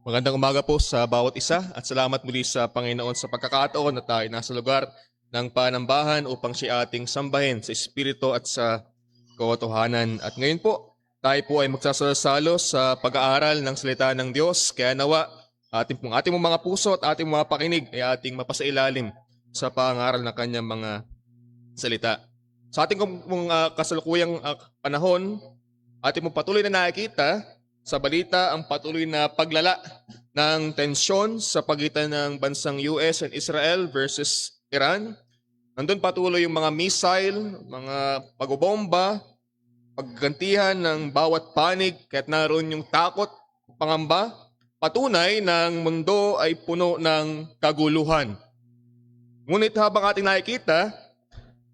Magandang umaga po sa bawat isa at salamat muli sa Panginoon sa pagkakataon na tayo nasa lugar ng panambahan upang siya ating sambahin sa Espiritu at sa katotohanan. At ngayon po, tayo po ay magsasalo sa pag-aaral ng salita ng Diyos. Kaya nawa, ating mga puso at ating mga pakinig ay ating mapasailalim sa pangaral ng kanyang mga salita. Sa ating kasalukuyang panahon, ating mong patuloy na nakikita sa balita ang patuloy na paglala ng tensyon sa pagitan ng bansang US and Israel versus Iran. Nandun patuloy yung mga missile, mga pagbobomba, paggantihan ng bawat panig kahit naroon yung takot, pangamba. Patunay ng mundo ay puno ng kaguluhan. Ngunit habang ating nakikita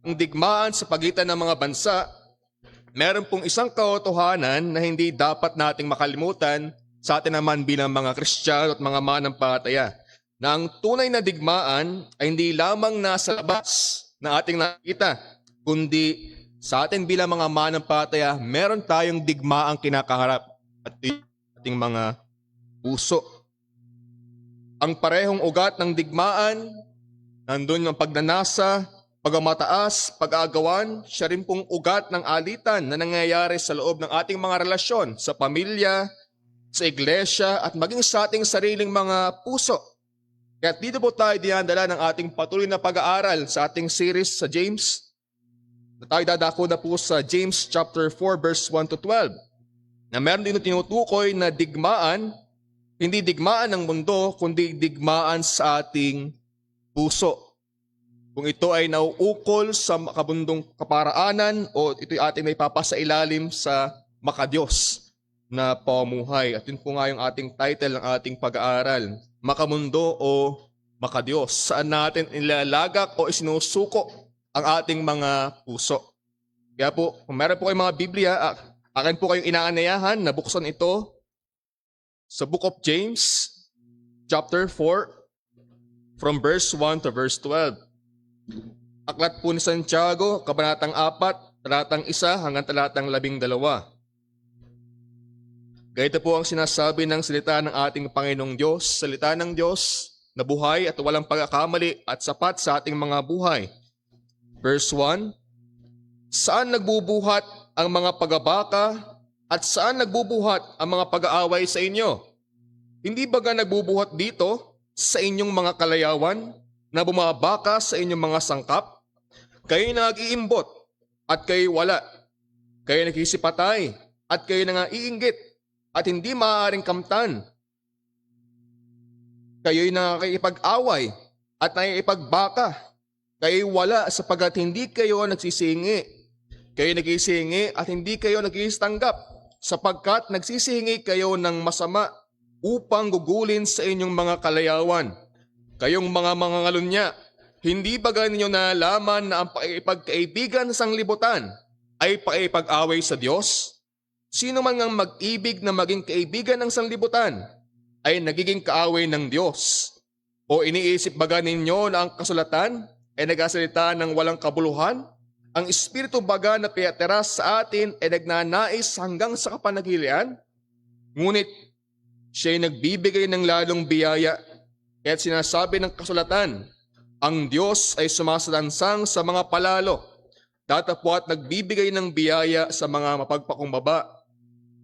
ang digmaan sa pagitan ng mga bansa, meron pong isang katotohanan na hindi dapat nating makalimutan sa atin naman bilang mga Kristiyano at mga manampalataya, na ang tunay na digmaan ay hindi lamang nasa labas na ating nakita, kundi sa atin bilang mga manampalataya, meron tayong digmaang kinakaharap at ating mga puso. Ang parehong ugat ng digmaan, nandun ang pagnanasa, pagmamataas, pag-aagawan, siya rin pong ugat ng alitan na nangyayari sa loob ng ating mga relasyon sa pamilya, sa iglesia, at maging sa ating sariling mga puso. Kaya dito po tayo dinadala ng ating patuloy na pag-aaral sa ating series sa James. Na tayo dadako na po sa James chapter 4 verse 1 to 12. Na meron din tinutukoy na digmaan, hindi digmaan ng mundo, kundi digmaan sa ating puso. Kung ito ay nauukol sa makabundong kaparaanan o ito'y ating may papasailalim sa makadiyos na pamuhay. At yun po nga yung ating title ng ating pag-aaral, Makamundo o Makadiyos. Saan natin ilalagak o isinusuko ang ating mga puso. Kaya po, kung meron po kayong mga Biblia, akin po kayong inaanayahan na buksan ito sa Book of James, chapter 4, from verse 1 to verse 12. Aklat po ni Santiago, kabanatang 4, talatang 1 hanggang talatang 12. Ganito po ang sinasabi ng salita ng ating Panginoong Diyos, salita ng Diyos na buhay at walang pagkakamali at sapat sa ating mga buhay. Verse 1, saan nagbubuhat ang mga pagabaka at saan nagbubuhat ang mga pag-aaway sa inyo? Hindi baga nagbubuhat dito sa inyong mga kalayawan na bumabaka sa inyong mga sangkap? Kayo nag-iimbot at kayo wala. Kayo nagsisipatay at kayo nangaiinggit at hindi maaaring kamtan. Kayo'y nakikipag-away at nakikipagbaka. Kayo'y wala sapagat hindi kayo nagsisingi. Kayo nagsisingi at hindi kayo nagsitanggap sapagkat nagsisingi kayo ng masama upang gugulin sa inyong mga kalayawan. Kayong mga mangangalunya, hindi ba ninyo nalaman na ang pakikipagkaibigan sa sanglibutan ay pakikipag-away sa Diyos? Sino man ngang mag-ibig na maging kaibigan ng sanglibutan ay nagiging kaaway ng Diyos. O iniisip baga ninyo na ang kasulatan ay nagsasalita ng walang kabuluhan? Ang Espiritu baga na pinatira sa atin ay nagnanais hanggang sa kapanagilian? Ngunit siya'y nagbibigay ng lalong biyaya. Kaya't sinasabi ng kasulatan, ang Diyos ay sumasalansang sa mga palalo, datapwat nagbibigay ng biyaya sa mga mapagpakumbaba.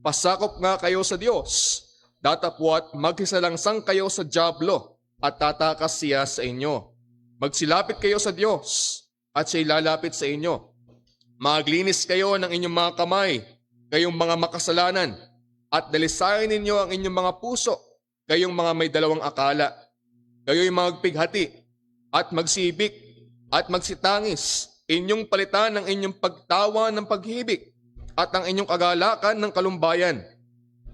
Pasakop nga kayo sa Diyos, datapwat magsisalangsang kayo sa dyablo at tatakas siya sa inyo. Magsilapit kayo sa Diyos at siya'y lalapit sa inyo. Maglinis kayo ng inyong mga kamay, kayong mga makasalanan, at dalisayan ninyo ang inyong mga puso, kayong mga may dalawang akala. Kayo'y magpighati at magsibik at magsitangis, inyong palitan ng inyong pagtawa ng paghibik at ang inyong kagalakan ng kalumbayan.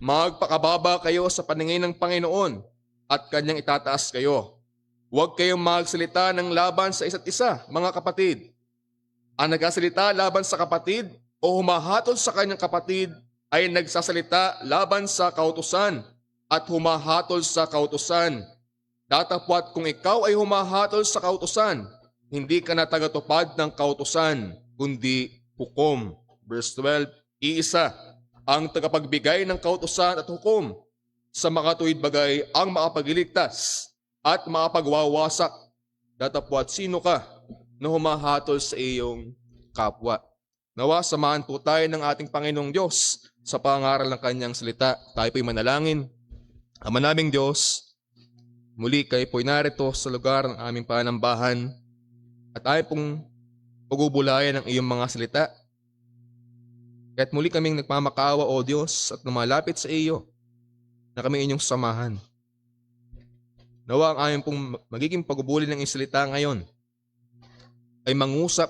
Magpakababa kayo sa paningin ng Panginoon at kanyang itataas kayo. Huwag kayong magsalita ng laban sa isa't isa, mga kapatid. Ang nagsasalita laban sa kapatid o humahatol sa kanyang kapatid ay nagsasalita laban sa kautusan at humahatol sa kautusan. Datapwat kung ikaw ay humahatol sa kautusan, hindi ka na tagatupad ng kautusan, kundi hukom. Verse 12, iisa ang tagapagbigay ng kautusan at hukom, sa makatuwid bagay ang makapagliligtas at makapagwawasak. Datapwat sino ka na humahatol sa iyong kapwa. Nawa samahan po tayo ng ating Panginoong Diyos sa pangaral ng kanyang salita. Tayo po'y manalangin. Ama naming Diyos, muli kayo po'y narito sa lugar ng aming panambahan at tayo pong pagubulayan ng iyong mga salita. Kaya't muli kaming nagmamakaawa, O Diyos, at lumalapit sa iyo na kami inyong samahan. Nawa ang aming pong magiging pagubuli ng iyong salita ngayon ay mangusap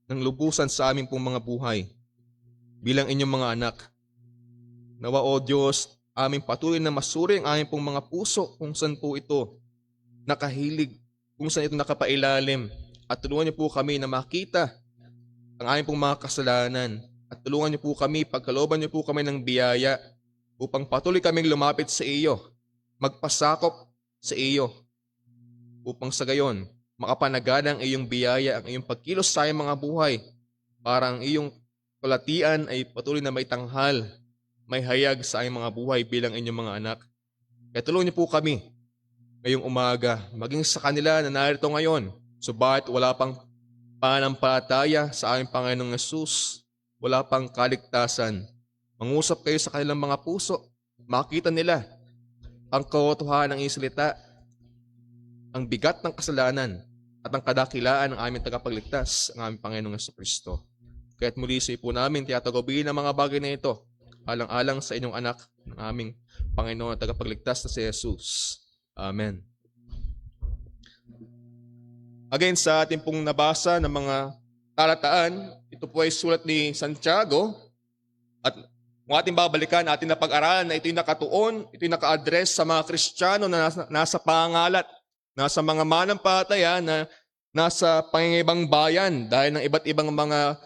ng lubusan sa aming pong mga buhay bilang inyong mga anak. Nawa, O Diyos, aming patuloy na masuri ang aming pong mga puso kung saan po ito nakahilig, kung saan ito nakapailalim, at tulungan niyo po kami na makita ang aming pong mga kasalanan. At tulungan niyo po kami, pagkalooban niyo po kami ng biyaya upang patuloy kaming lumapit sa iyo, magpasakop sa iyo, upang sa gayon, makapanagana ang iyong biyaya, ang iyong pagkilos sa aming mga buhay, para ang iyong kalatian ay patuloy na may tanghal, may hayag sa aming mga buhay bilang inyong mga anak. Kaya tulungan niyo po kami ngayong umaga, maging sa kanila na narito ngayon, subalit wala pang panampalataya sa aming Panginoong Hesus, wala pang kaligtasan. Mangusap kayo sa kanilang mga puso. Makita nila ang katotohanan ng iyong salita, ang bigat ng kasalanan, at ang kadakilaan ng aming tagapagligtas, ang aming Panginoong Jesucristo. Kaya't muli sa po namin tiyatagubilin ang mga bagay na ito, alang-alang sa inyong anak, ng aming Panginoon at tagapagligtas na si Jesus. Amen. Again, sa ating pong nabasa ng mga talataan, ito po ay sulat ni Santiago, at kung ating babalikan, ating napag-aralan na ito'y nakatuon, ito'y naka-address sa mga Kristiyano na nasa pangangalat, nasa mga manampalataya na nasa pangingibang bayan dahil ng iba't ibang mga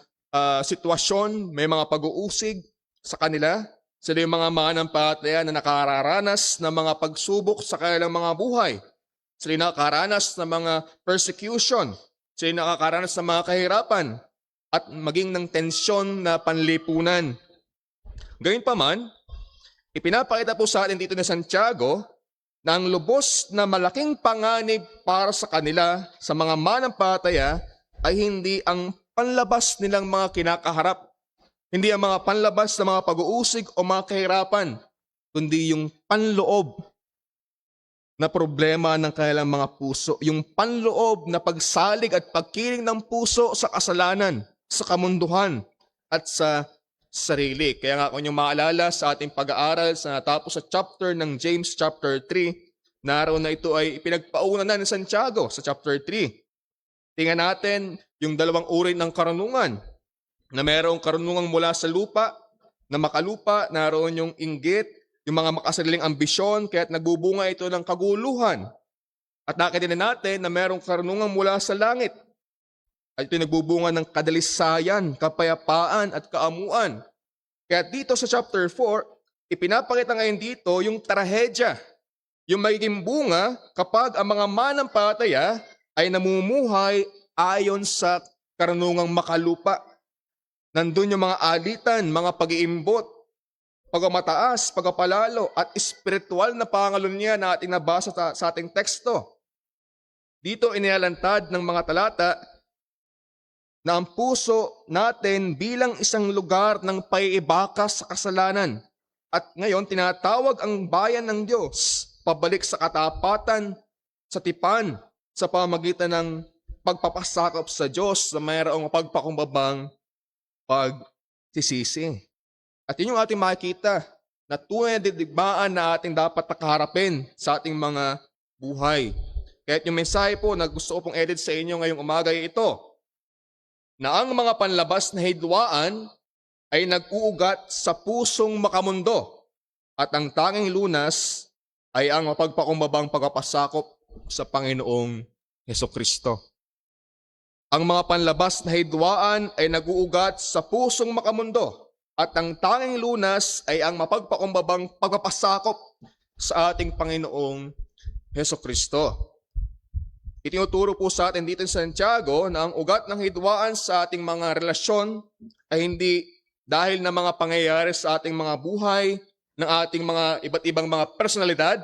sitwasyon, may mga pag-uusig sa kanila. Sila yung mga manampalataya na nakararanas ng mga pagsubok sa kanilang mga buhay. Sila yung nakakaranas ng mga persecution. Sila yung nakakaranas ng mga kahirapan at maging ng tensyon na panlipunan. Gayunpaman, ipinapakita po sa atin dito ni Santiago na ang lubos na malaking panganib para sa kanila sa mga manampalataya ay hindi ang panlabas nilang mga kinakaharap, hindi ang mga panlabas na mga pag-uusig o mga kahirapan, kundi yung panloob na problema ng kanilang mga puso, yung panloob na pagsalig at pagkiling ng puso sa kasalanan, sa kamunduhan, at sa sarili. Kaya nga kung yung maalala sa ating pag-aaral sa natapos sa chapter ng James chapter 3, naroon na ito ay pinagpauna na ni Santiago sa chapter 3. Tingnan natin yung dalawang uri ng karunungan, na mayroong karunungan mula sa lupa, na makalupa, naroon yung inggit, yung mga makasariling ambisyon, kaya't nagbubunga ito ng kaguluhan. At nakita din natin na mayroong karunungan mula sa langit, at ito nagbubunga ng kadalisayan, kapayapaan at kaamuan. Kaya dito sa chapter 4, ipinapakita ngayon dito yung trahedya, yung magiging bunga kapag ang mga manampalataya ay namumuhay ayon sa karunungang makalupa. Nandun yung mga alitan, mga pag-iimbot, pagmataas, pagpapalalo, at espiritual na pangalunya na ating nabasa sa ating teksto. Dito inilalantad ng mga talata na ang puso natin bilang isang lugar ng paiibaka sa kasalanan. At ngayon, tinatawag ang bayan ng Diyos pabalik sa katapatan, sa tipan, sa pamagitan ng pagpapasakop sa Diyos na mayroong pagpakumbabang pagsisisi. At yun yung ating makikita na tunay na digmaan na ating dapat nakaharapin sa ating mga buhay. Kaya yung mensahe po na gusto ko pong edit sa inyo ngayong umaga ay ito, na ang mga panlabas na hidwaan ay nag-uugat sa pusong makamundo at ang tanging lunas ay ang mapagpakumbabang pagpapasakop sa Panginoong Hesukristo. Ang mga panlabas na hidwaan ay nag-uugat sa pusong makamundo at ang tanging lunas ay ang mapagpakumbabang pagpapasakop sa ating Panginoong Hesukristo. Itinuturo po sa atin dito sa Santiago na ang ugat ng hidwaan sa ating mga relasyon ay hindi dahil na mga pangyayari sa ating mga buhay, ng ating mga iba't ibang mga personalidad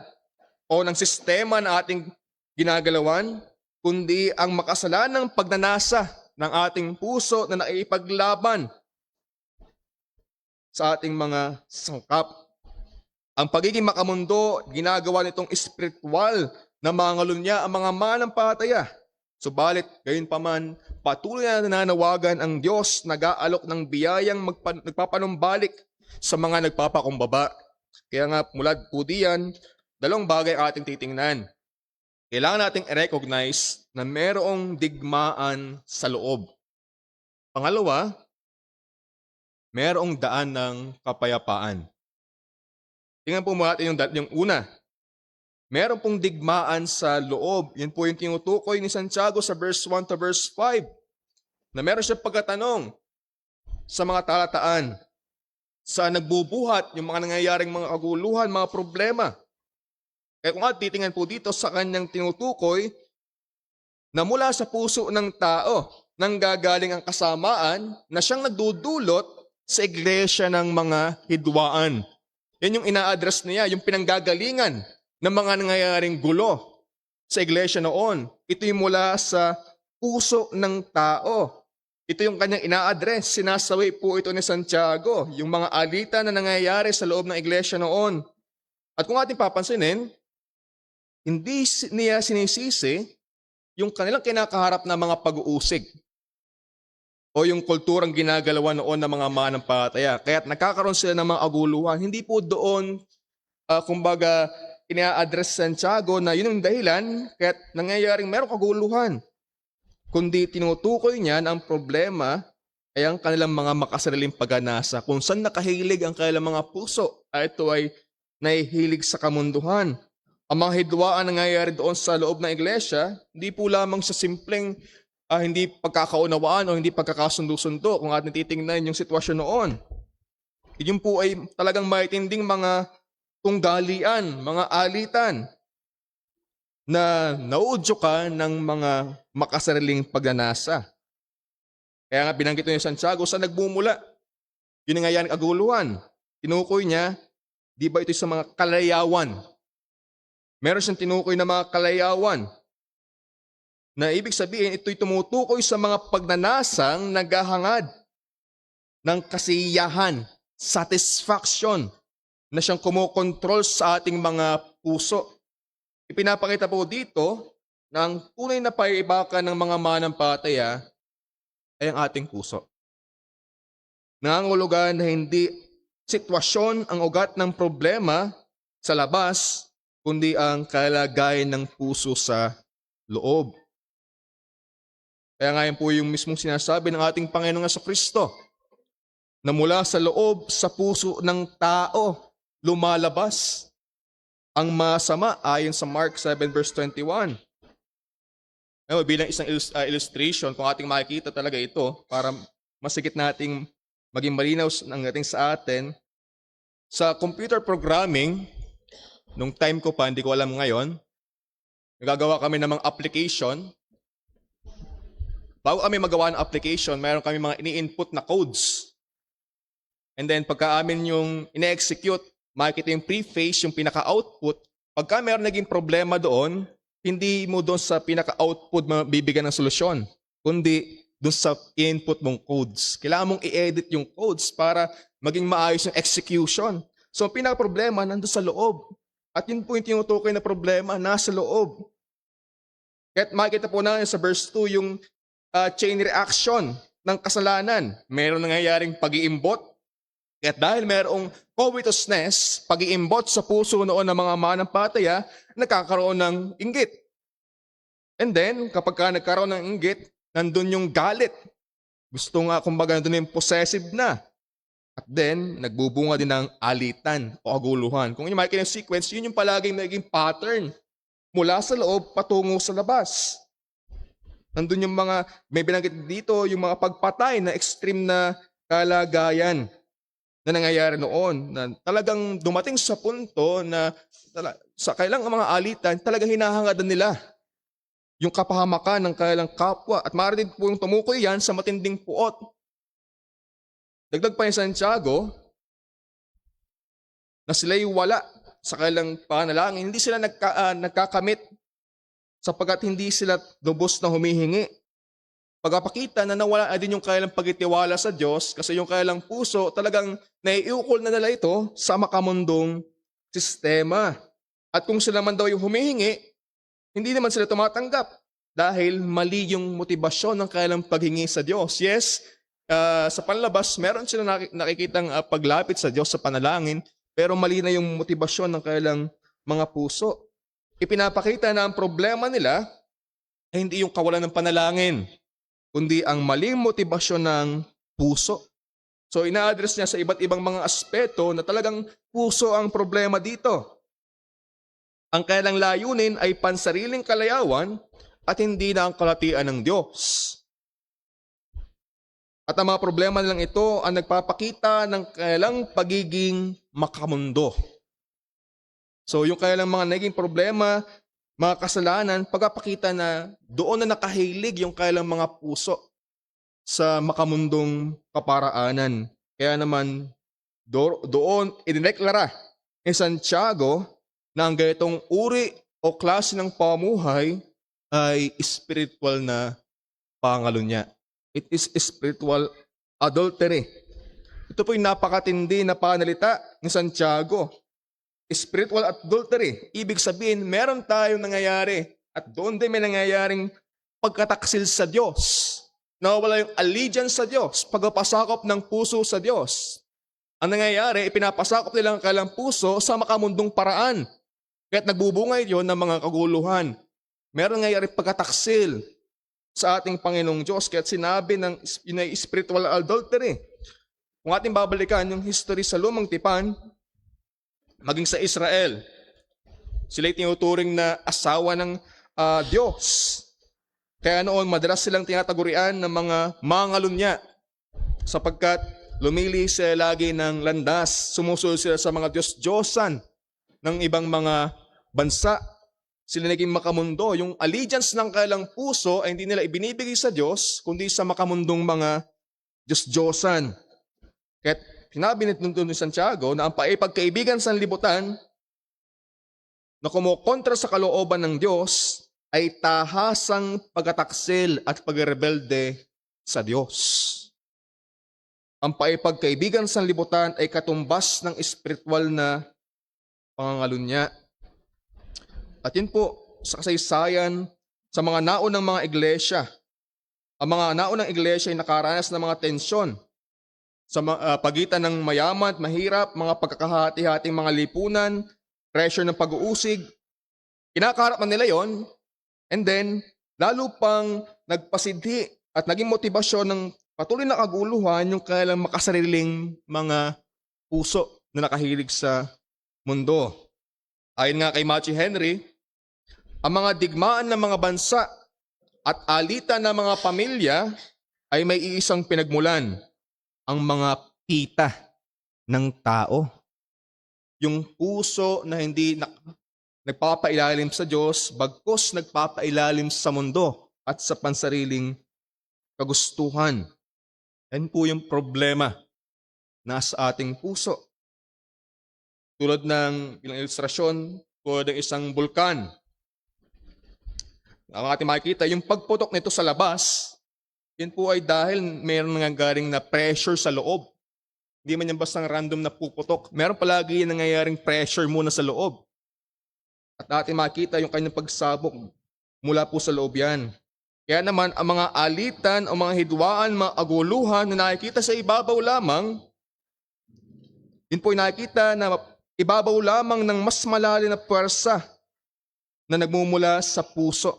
o ng sistema na ating ginagalawan, kundi ang makasalanang pagnanasa ng ating puso na naipaglaban sa ating mga sangkap. Ang pagiging makamundo, ginagawa nitong espiritual na mga ngalunya ang mga manampalataya. Subalit, gayon pa man, patuloy na nananawagan ang Diyos nag-aalok ng biyayang nagpapanumbalik sa mga nagpapakumbaba. Kaya nga mula po diyan, dalawang bagay ang ating titingnan. Kailangan nating i-recognize na mayroong digmaan sa loob. Pangalawa, mayroong daan ng kapayapaan. Tingnan po natin yung una. Meron pong digmaan sa loob. Yan po yung tinutukoy ni Santiago sa verse 1 to verse 5. Na meron siya pagkatanong sa mga talataan. Sa nagbubuhat, yung mga nangyayaring mga kaguluhan, mga problema. Kaya kung titingnan po dito sa kanyang tinutukoy, na mula sa puso ng tao, nanggagaling ang kasamaan na siyang nagdudulot sa iglesia ng mga hidwaan. Yan yung ina-address niya, yung pinanggagalingan ng mga nangyayaring gulo sa iglesia noon. Ito yung mula sa puso ng tao. Ito yung kanyang ina-address. Sinasawi po ito ni Santiago, yung mga alitan na nangyayari sa loob ng iglesia noon. At kung ating papansinin, hindi niya sinisisi yung kanilang kinakaharap na mga pag-uusig o yung kulturang ginagalawan noon ng mga manampalataya. Kaya't nagkakaroon sila ng mga aguluhan. Hindi po doon, kumbaga, ina-address Santiago na yun ang dahilan kaya't nangyayaring merong kaguluhan. Kundi tinutukoy niya na ang problema ay ang kanilang mga makasariling paganasa. Kung saan nakahilig ang kanilang mga puso, ay ito ay nahihilig sa kamunduhan. Ang mga hidwaan na nangyayari doon sa loob ng iglesia, hindi po lamang sa simpleng hindi pagkakaunawaan o hindi pagkakasundo-sundo kung ating titingnan yung sitwasyon noon. Yun po ay talagang maitinding mga tunggalian, mga alitan na nauudyokan ng mga makasariling pagnanasa. Kaya nga binanggit ni Santiago, saan nagmumula? Yun nga yan kaguluhan. Tinukoy niya, di ba ito sa mga kalayawan? Meron siyang tinukoy na mga kalayawan na ibig sabihin ito'y tumutukoy sa mga pagnanasang naghahangad ng kasiyahan, satisfaction na siyang kumokontrol sa ating mga puso. Ipinapakita po dito na ang tunay na paibakan ng mga manampalataya ay ang ating puso. Nangangulugan na hindi sitwasyon ang ugat ng problema sa labas, kundi ang kalagayan ng puso sa loob. Kaya nga yan po yung mismong sinasabi ng ating Panginoong Jesucristo na mula sa loob, sa puso ng tao, lumalabas ang masama ayon sa Mark 7 verse 21. Bilang isang illustration, kung ating makikita talaga ito, para masigit nating maging malinaw ng ating sa atin, sa computer programming, nung time ko pa, hindi ko alam ngayon, nagagawa kami ng mga application. Bago kami magawa ng application, mayroon kami mga ini-input na codes. And then pagka amin yung ine-execute, makikita yung preface, yung pinaka-output. Pagka mayroon naging problema doon, hindi mo doon sa pinaka-output mabibigyan ng solusyon, kundi doon sa input mong codes. Kailangan mong i-edit yung codes para maging maayos yung execution. So ang pinaka-problema nandun sa loob. At yun po yung tinutukoy na problema, nasa loob. Kahit makikita po natin sa verse 2 yung chain reaction ng kasalanan. Mayroon nangyayaring pag-iimbot. At dahil mayroong covetousness, pag-iimbot sa puso noon ng mga manampalataya, nagkakaroon ng inggit. And then, kapag nagkaroon ng inggit, nandun yung galit. Gusto nga, kumbaga, nandun yung possessive na. At then, nagbubunga din ng alitan o aguluhan. Kung yung makikita yung sequence, yun yung palaging naging pattern mula sa loob patungo sa labas. Nandun yung mga, may binanggit dito, yung mga pagpatay na extreme na kalagayan na nangyayari noon. Na talagang dumating sa punto na sa kailang mga alitan, talagang hinahangadan nila yung kapahamakan ng kailang kapwa. At maaari din po yung tumukoy yan sa matinding puot. Dagdag pa yung Santiago, na sila'y wala sa kanilang panalangin, hindi sila nagkakamit sapagkat hindi sila lubos na humihingi. Pagpapakita na nawala na din yung kanilang pagtitiwala sa Diyos kasi yung kanilang puso talagang naiukol na nila ito sa makamundong sistema. At kung sila man daw yung humihingi, hindi naman sila tumatanggap dahil mali yung motibasyon ng kanilang paghingi sa Diyos. Yes, sa panlabas, meron sila nakikitang paglapit sa Diyos sa panalangin, pero mali na yung motibasyon ng kanilang mga puso. Ipinapakita na ang problema nila ay hindi yung kawalan ng panalangin, kundi ang maling motibasyon ng puso. So ina-address niya sa iba't ibang mga aspeto na talagang puso ang problema dito. Ang kanilang layunin ay pansariling kalayawan at hindi na ang kalatian ng Diyos. At ang mga problema nilang ito ang nagpapakita ng kanilang pagiging makamundo. So yung kanilang mga naging problema, mga kasalanan, pagpapakita na doon na nakahilig yung kanilang mga puso sa makamundong kaparaanan. Kaya naman doon idineklara ni Santiago na ang ganitong uri o klase ng pamuhay ay spiritual na pangalunya. It is spiritual adultery. Ito po yung napakatindi na panalita ni Santiago. Spiritual adultery. Ibig sabihin, meron tayong nangyayari at doon din may nangyayaring pagkataksil sa Diyos. Nawawala yung allegiance sa Diyos, pagpapasakop ng puso sa Diyos. Ang nangyayari, ipinapasakop nila ang kanilang puso sa makamundong paraan. Kaya't nagbubungay yun ng mga kaguluhan. Meron nangyayari pagkataksil sa ating Panginoong Diyos. Kaya't sinabi ng spiritual adultery. Kung ating babalikan yung history sa Lumang Tipan, maging sa Israel, sila'y tinuturing na asawa ng Diyos. Kaya noon, madalas silang tinatagurian ng mga mangalunya sapagkat lumili sila lagi ng landas, sumusunod sila sa mga Diyos-Diyosan ng ibang mga bansa. Sila naging makamundo. Yung allegiance ng kanilang puso ay hindi nila ibinibigay sa Diyos, kundi sa makamundong mga Diyos-Diyosan. Kaya sinabi nito ni Santiago na ang paipagkaibigan sa libutan na kumukontra sa kalooban ng Diyos ay tahasang pagkataksil at pagrebelde sa Diyos. Ang paipagkaibigan sa libutan ay katumbas ng espiritual na pangangalunya. At yun po, sa kasaysayan, sa mga naunang mga iglesia, ang mga naunang iglesia ay nakaranas ng mga tensyon sa pagitan ng mayaman at mahirap, mga pagkakahati-hating mga lipunan, pressure ng pag-uusig. Kinakaharap man nila yon, and then, lalo pang nagpasidhi at naging motibasyon ng patuloy na kaguluhan yung kailang makasariling mga puso na nakahilig sa mundo. Ayon nga kay Matthew Henry, ang mga digmaan ng mga bansa at alitan ng mga pamilya ay may iisang pinagmulan, ang mga pita ng tao. Yung puso na hindi nagpapailalim sa Diyos, bagkus nagpapailalim sa mundo at sa pansariling kagustuhan. Yan po yung problema nasa ating puso. Tulad ng ilang ilustrasyon, tulad ng isang bulkan. Ang ating makikita, yung pagputok nito sa labas, yun po ay dahil mayroon nangyayaring na pressure sa loob. Hindi man yan basta random na puputok. Meron palagi nangyayaring pressure muna sa loob. At ating makita yung kanyang pagsabog mula po sa loob yan. Kaya naman, ang mga alitan o mga hidwaan, mga aguluhan na nakikita sa ibabaw lamang, yun po yung nakikita na ibabaw lamang ng mas malalim na puwersa na nagmumula sa puso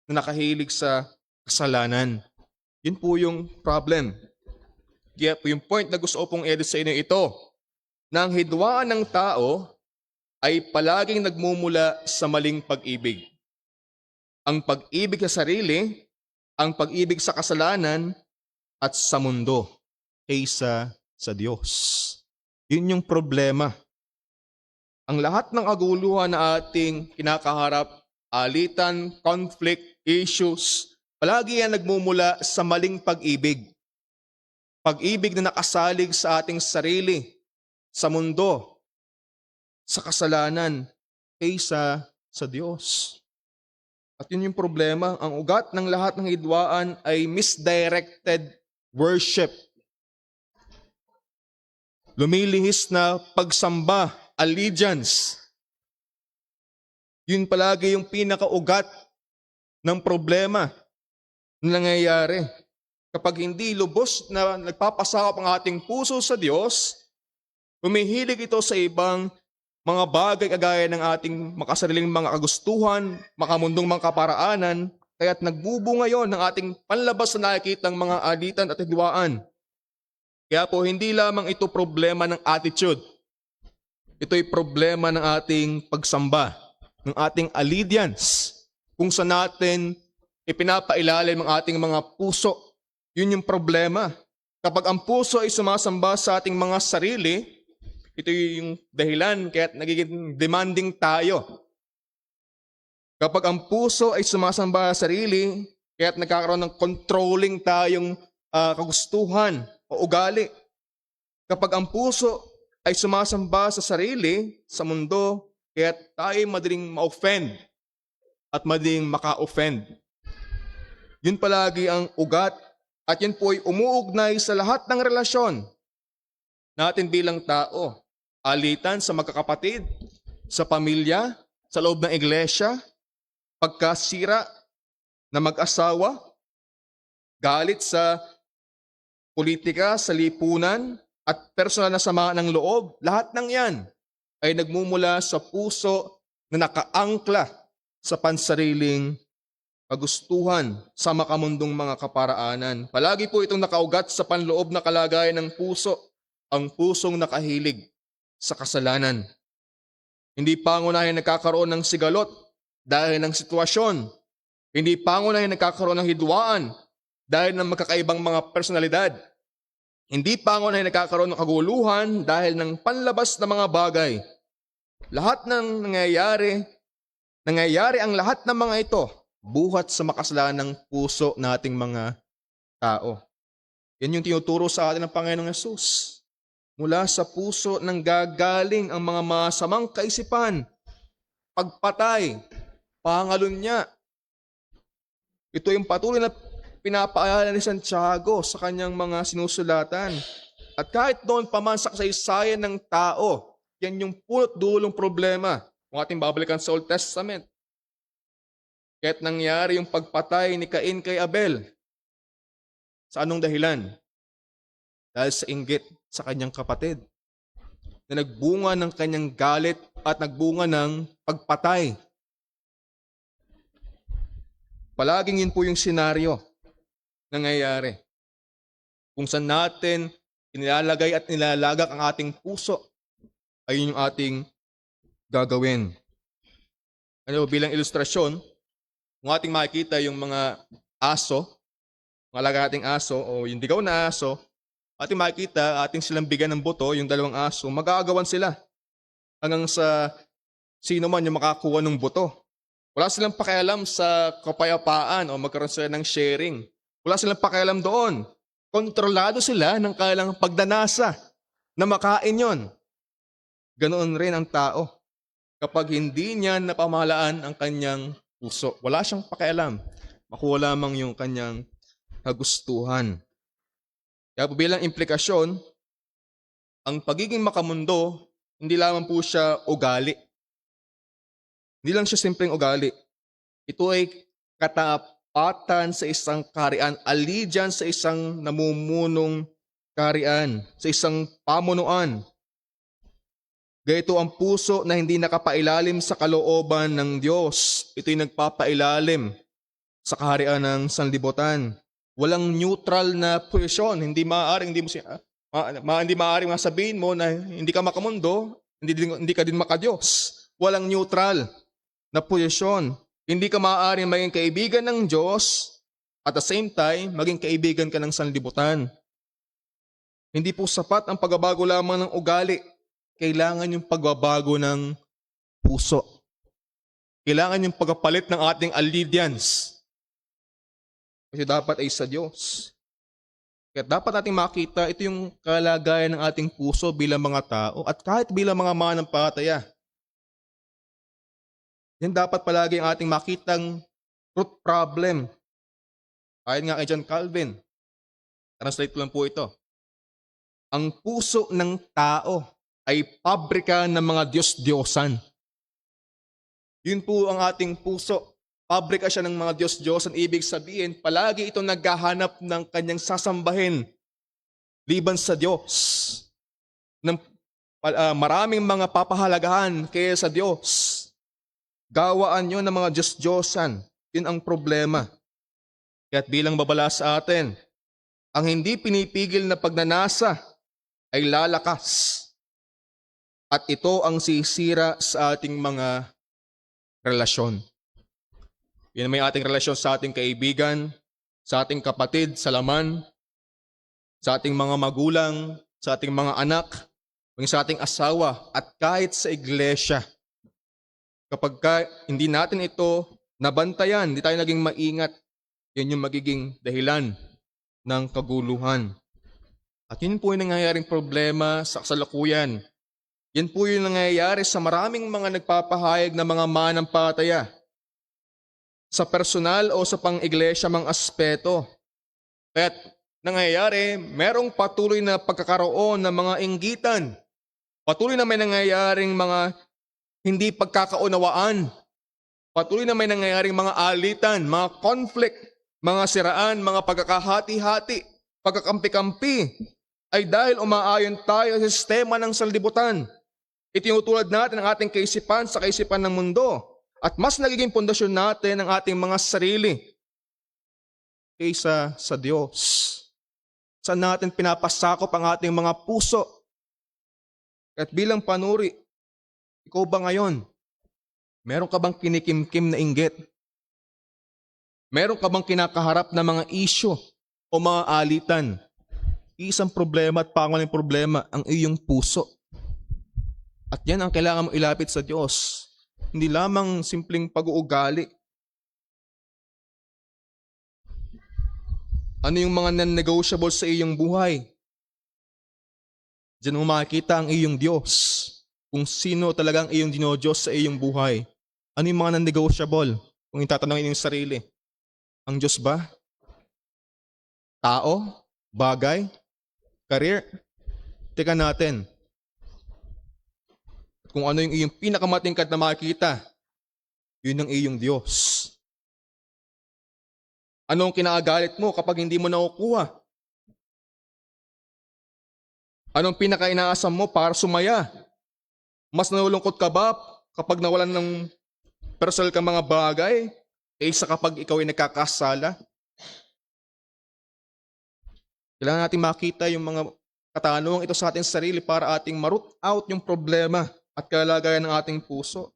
na nakahilig sa kasalanan. Yun po yung problem. Kaya po yung point na gusto ko pong edit sa inyo ito, na ang hidwaan ng tao ay palaging nagmumula sa maling pag-ibig. Ang pag-ibig sa sarili, ang pag-ibig sa kasalanan, at sa mundo kaysa sa Diyos. Yun yung problema. Ang lahat ng aguluhan na ating kinakaharap, alitan, conflict, issues, palagi yan nagmumula sa maling pag-ibig. Pag-ibig na nakasalig sa ating sarili, sa mundo, sa kasalanan kaysa sa Diyos. At yun yung problema, ang ugat ng lahat ng hidwaan ay misdirected worship. Lumilihis na pagsamba, allegiance. Yun palagi yung pinakaugat ng problema na nangyayari. Kapag hindi lubos na nagpapasakop ang ating puso sa Diyos, humihilig ito sa ibang mga bagay kagaya ng ating makasariling mga kagustuhan, makamundong mga kaparaanan, kaya't nagbubunga yon ng ating panlabas na nakikitang mga alitan at hidwaan. Kaya po, hindi lamang ito problema ng attitude. Ito'y problema ng ating pagsamba, ng ating allegiance, kung saan natin ipinapailalim ang ating mga puso. Yun yung problema. Kapag ang puso ay sumasamba sa ating mga sarili, ito yung dahilan kaya nagiging demanding tayo. Kapag ang puso ay sumasamba sa sarili, kaya nagkakaroon ng controlling tayong kagustuhan o ugali. Kapag ang puso ay sumasamba sa sarili, sa mundo, kaya tayo madaling ma-offend at madaling maka-offend. Yun palagi ang ugat at yun po ay umuugnay sa lahat ng relasyon natin bilang tao. Alitan sa magkakapatid, sa pamilya, sa loob ng iglesia, pagkasira na mag-asawa, galit sa politika, sa lipunan, at personal na sama ng loob, lahat ng yan ay nagmumula sa puso na nakaangkla sa pansariling kagustuhan sa makamundong mga kaparaanan. Palagi po itong nakaugat sa panloob na kalagayan ng puso, ang pusong nakahilig sa kasalanan. Hindi pangunahin nagkakaroon ng sigalot dahil ng sitwasyon. Hindi pangunahin nagkakaroon ng hidwaan dahil ng magkakaibang mga personalidad. Hindi pangunahin nagkakaroon ng kaguluhan dahil ng panlabas na mga bagay. Lahat ng nangyayari ang lahat ng mga ito buhat sa makasalanang puso nating mga tao. Yan yung tinuturo sa atin ng Panginoong Yesus. Mula sa puso nang gagaling ang mga masamang kaisipan, pagpatay, pangalunya. Ito yung patuloy na pinapaalala ni Santiago sa kanyang mga sinusulatan. At kahit doon pa man sa kasaysayan ng tao, yan yung punot dulong problema kung ating babalikan sa Old Testament. Kaya't nangyari yung pagpatay ni Cain kay Abel. Sa anong dahilan? Dahil sa inggit sa kanyang kapatid na nagbunga ng kanyang galit at nagbunga ng pagpatay. Palaging yun po yung senaryo na nangyayari. Kung saan natin inilalagay at nilalagak ang ating puso, ayun yung ating gagawin. Ano, bilang ilustrasyon, kung ating makikita yung mga aso, mga alaga nating aso o yung digaw na aso, ating makikita, ating silang bigyan ng buto, yung dalawang aso, mag-aagawan sila hanggang sa sino man yung makakuha ng buto. Wala silang pakialam sa kapayapaan o magkaroon sila ng sharing. Wala silang pakialam doon. Kontrolado sila ng kailang pagdanasa na makain yon. Ganoon rin ang tao. Kapag hindi niya napamahalaan ang kanyang puso, wala siyang pakialam. Makuha lamang yung kanyang kagustuhan. Kaya po bilang implikasyon, ang pagiging makamundo, hindi lamang po siya ugali. Hindi lang siya simpleng ugali. Ito ay katapatan sa isang kaharian, allegiance sa isang namumunong kaharian, sa isang pamunuan. Gayito ang puso na hindi nakapailalim sa kalooban ng Diyos. Ito'y nagpapailalim sa kaharian ng sanlibutan. Walang neutral na posisyon. Hindi maaaring masabihin mo na hindi ka makamundo, hindi ka din makadiyos. Walang neutral na posisyon. Hindi ka maaaring maging kaibigan ng Diyos at the same time, maging kaibigan ka ng sanlibutan. Hindi po sapat ang pagbabago lamang ng ugali. Kailangan yung pagbabago ng puso. Kailangan yung pagpapalit ng ating allegiance. Kasi dapat ay sa Diyos. Kaya dapat nating makita ito yung kalagayan ng ating puso bilang mga tao at kahit bilang mga mananampalataya. Yan dapat palagi ang ating makitang root problem. Ayon nga kay John Calvin, translate ko lang po ito. Ang puso ng tao ay pabrika ng mga Diyos-Diyosan. Yun po ang ating puso. Pabrika siya ng mga Diyos-Diyosan. Ibig sabihin, palagi itong naghahanap ng kanyang sasambahin liban sa Diyos. Ng maraming mga papahalagahan kaya sa Diyos. Gawaan nyo ng mga Diyos-Diyosan. Yun ang problema. Kaya't bilang babala sa atin, ang hindi pinipigil na pagnanasa ay lalakas. At ito ang sisira sa ating mga relasyon. Yan may ating relasyon sa ating kaibigan, sa ating kapatid, sa laman, sa ating mga magulang, sa ating mga anak, sa ating asawa, at kahit sa iglesia. Kapag hindi natin ito nabantayan, hindi tayo naging maingat, yan yung magiging dahilan ng kaguluhan. At yun po yung nangyayaring problema sa kasalukuyan. Yan po yung nangyayari sa maraming mga nagpapahayag na mga manampalataya. Sa personal o sa pang-iglesia mang aspeto. Kaya't nangyayari, merong patuloy na pagkakaroon ng mga inggitan. Patuloy na may nangyayaring mga hindi pagkakaunawaan. Patuloy na may nangyayaring mga alitan, mga conflict, mga siraan, mga pagkakahati-hati, pagkakampi-kampi, ay dahil umaayon tayo sa sistema ng sanlibutan. Itinutulad natin ang ating kaisipan sa kaisipan ng mundo at mas nagiging pundasyon natin ang ating mga sarili kaysa sa Diyos. Saan natin pinapasakop ang ating mga puso? At bilang panuri, ikaw ba ngayon? Meron ka bang kinikimkim na inggit? Meron ka bang kinakaharap na mga isyo o mga alitan? Isang problema at pangunahing problema ang iyong puso. At yan ang kailangan mong ilapit sa Diyos. Hindi lamang simpleng pag-uugali. Ano yung mga non-negotiable sa iyong buhay? Diyan mo makikita ang iyong Diyos. Kung sino talagang iyong dinodiyos sa iyong buhay. Ano yung mga non-negotiable? Kung itatanungin yung sarili. Ang Diyos ba? Tao? Bagay? Career? Tika natin. Kung ano yung iyong pinakamatingkad na makikita, yun ang iyong Diyos. Anong kinakagalit mo kapag hindi mo nakukuha? Anong pinaka-inaasam mo para sumaya? Mas nalulungkot ka ba kapag nawalan ng personal kang mga bagay kaysa kapag ikaw ay nagkakasala? Kailangan natin makita yung mga katanungan ito sa ating sarili para ating ma-root out yung problema at kalagayan ng ating puso.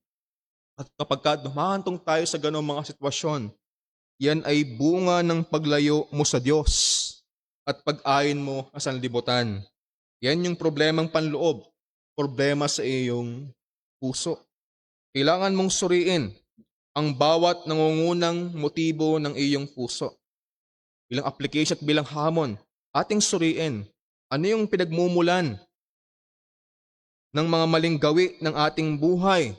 At kapag dumahantong tayo sa ganong mga sitwasyon, yan ay bunga ng paglayo mo sa Diyos at pag-ayon mo sa sanlibutan. Yan yung problemang panloob, problema sa iyong puso. Kailangan mong suriin ang bawat nangungunang motibo ng iyong puso. Bilang application at bilang hamon, ating suriin ano yung pinagmumulan ng mga maling gawi ng ating buhay.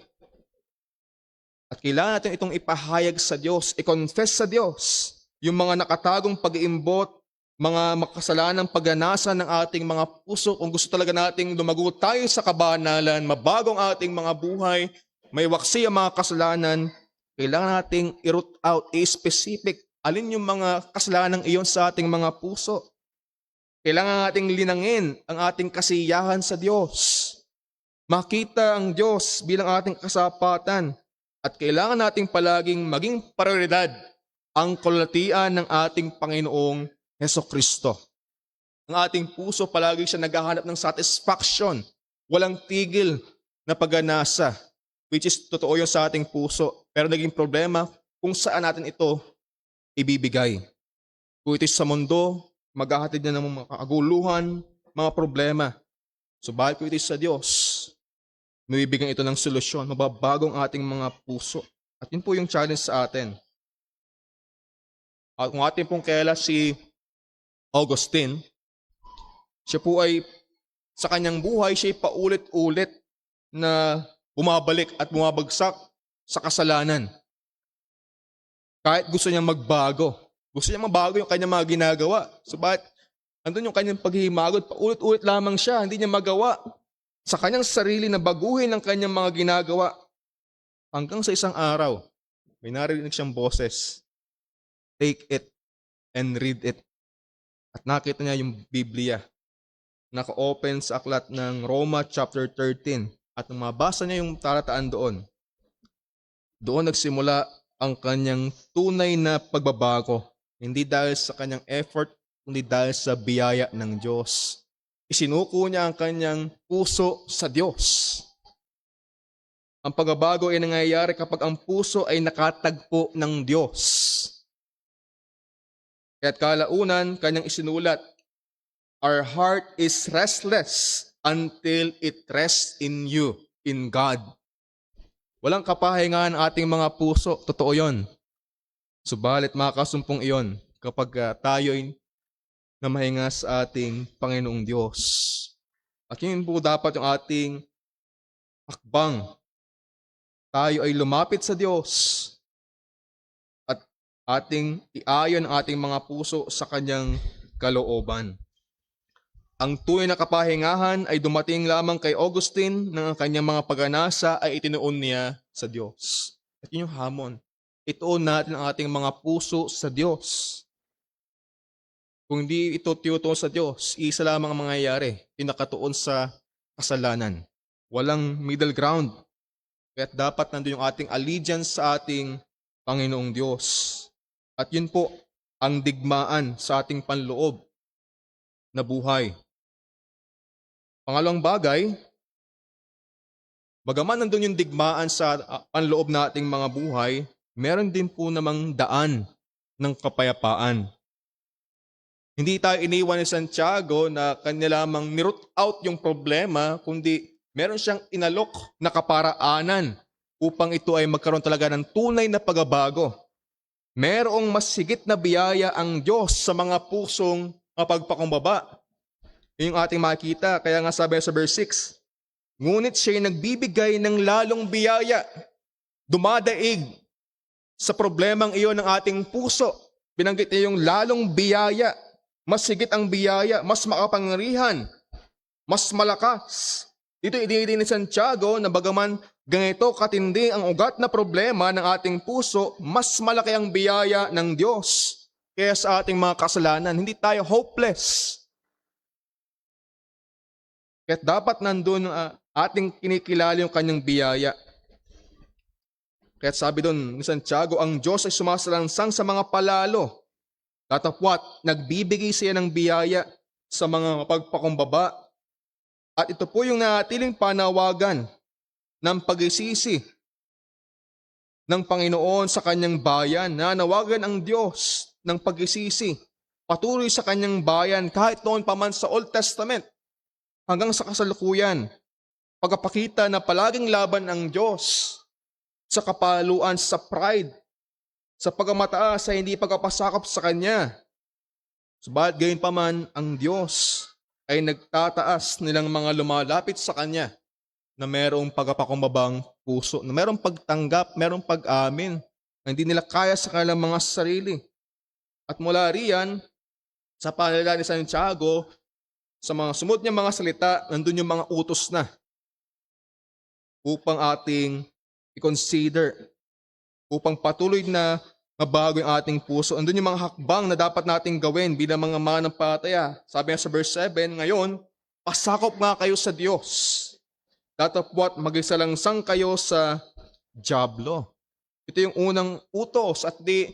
At kailangan natin itong ipahayag sa Diyos, i-confess sa Diyos yung mga nakatagong pag-iimbot, mga makasalanang pagnanasa ng ating mga puso. Kung gusto talaga nating lumago tayo sa kabanalan, mabagong ating mga buhay, may waksi ang mga kasalanan, kailangan nating i-root out, i-specific, alin yung mga kasalanan iyon sa ating mga puso. Kailangan nating linangin ang ating kasiyahan sa Diyos. Makita ang Diyos bilang ating kasapatan. At kailangan nating palaging maging prioridad ang kalulatian ng ating Panginoong Hesukristo. Ang ating puso palagi siya naghahanap ng satisfaction, walang tigil na pagganasa, which is totoo yun sa ating puso. Pero naging problema kung saan natin ito ibibigay. Kung ito sa mundo, maghahatid na ng mga kaguluhan, mga problema. Subalit kung ito sa Diyos, mabibigyan ito ng solusyon, mababagong ating mga puso. At yun po yung challenge sa atin. At kung ating pong kaila si Augustine, siya po ay sa kanyang buhay, siya ay paulit-ulit na bumabalik at bumabagsak sa kasalanan. Kahit gusto niya magbago. Gusto niya magbago yung kanyang mga ginagawa. Subalit, andun yung kanyang paghihimagod, paulit-ulit lamang siya, hindi niya magawa sa kanyang sarili na baguhin ang kanyang mga ginagawa. Hanggang sa isang araw, may narinig siyang boses. Take it and read it. At nakita niya yung Biblia. Naka-open sa aklat ng Roma chapter 13. At nung mabasa niya yung talataan doon nagsimula ang kanyang tunay na pagbabago. Hindi dahil sa kanyang effort, kundi dahil sa biyaya ng Diyos. Isinuko niya ang kanyang puso sa Diyos. Ang pagbabago ay nangyayari kapag ang puso ay nakatagpo ng Diyos. Kaya't kalaunan, kanyang isinulat, our heart is restless until it rests in you, in God. Walang kapahingahan ang ating mga puso. Totoo yon. Subalit makakasumpong iyon kapag tayo'y namahinga sa ating Panginoong Diyos. At yun po dapat yung ating hakbang. Tayo ay lumapit sa Diyos at ating iayon ang ating mga puso sa Kanyang kalooban. Ang tunay na kapahingahan ay dumating lamang kay Augustine nang ang kanyang mga paganasa ay itinuon niya sa Diyos. At yun yung hamon. Ituon natin ang ating mga puso sa Diyos. Kung hindi ito tinutuon sa Diyos, isa lamang ang mangyayari. Pinakatuon sa kasalanan. Walang middle ground. Kaya dapat nandun yung ating allegiance sa ating Panginoong Diyos. At yun po ang digmaan sa ating panloob na buhay. Pangalawang bagay, bagaman nandun yung digmaan sa panloob nating mga buhay, meron din po namang daan ng kapayapaan. Hindi tayo iniwan ni Santiago na kanya lamang niroot out yung problema, kundi meron siyang inalok na kaparaanan upang ito ay magkaroon talaga ng tunay na pagbabago. Merong mas higit na biyaya ang Diyos sa mga pusong mapagpakumbaba. Yung ating makikita, kaya nga sabi sa verse 6, ngunit siya'y nagbibigay ng lalong biyaya, dumadaig sa problemang iyon ng ating puso. Binanggit niya yung lalong biyaya, mas higit ang biyaya, mas makapangyarihan, mas malakas. Dito idinitin ni Santiago na bagaman ganito katindi ang ugat na problema ng ating puso, mas malaki ang biyaya ng Diyos kaya sa ating mga kasalanan. Hindi tayo hopeless. Kaya dapat nandun ating kinikilala yung kanyang biyaya. Kaya sabi doon ni Santiago, ang Diyos ay sumasalangsang sa mga palalo. Tatapwat, nagbibigay siya ng biyaya sa mga mapagpakumbaba. At ito po yung natiling panawagan ng pagsisisi ng Panginoon sa kanyang bayan. Nanawagan ang Diyos ng pagsisisi patuloy sa kanyang bayan kahit noon pa man sa Old Testament. Hanggang sa kasalukuyan, pagpapakita na palaging laban ang Diyos sa kapaluan, sa pride, sa pagmataas, sa hindi pagpapasakop sa Kanya. Subalit gayon pa man, ang Diyos ay nagtataas nilang mga lumalapit sa Kanya na mayroong pagpapakumbabang puso, na mayroong pagtanggap, mayroong pag-amin, na hindi nila kaya sa kanilang mga sarili. At mula riyan, sa panalala ni Santiago, sa mga sumunod niya mga salita, nandun yung mga utos na upang ating i-consider, upang patuloy na mabago yung ating puso. Nandun yung mga hakbang na dapat nating gawin bilang mga manampalataya. Sabi nga sa verse 7, ngayon, pasakop nga kayo sa Diyos. Datapwat magisalangsang kayo sa dyablo. Ito yung unang utos at di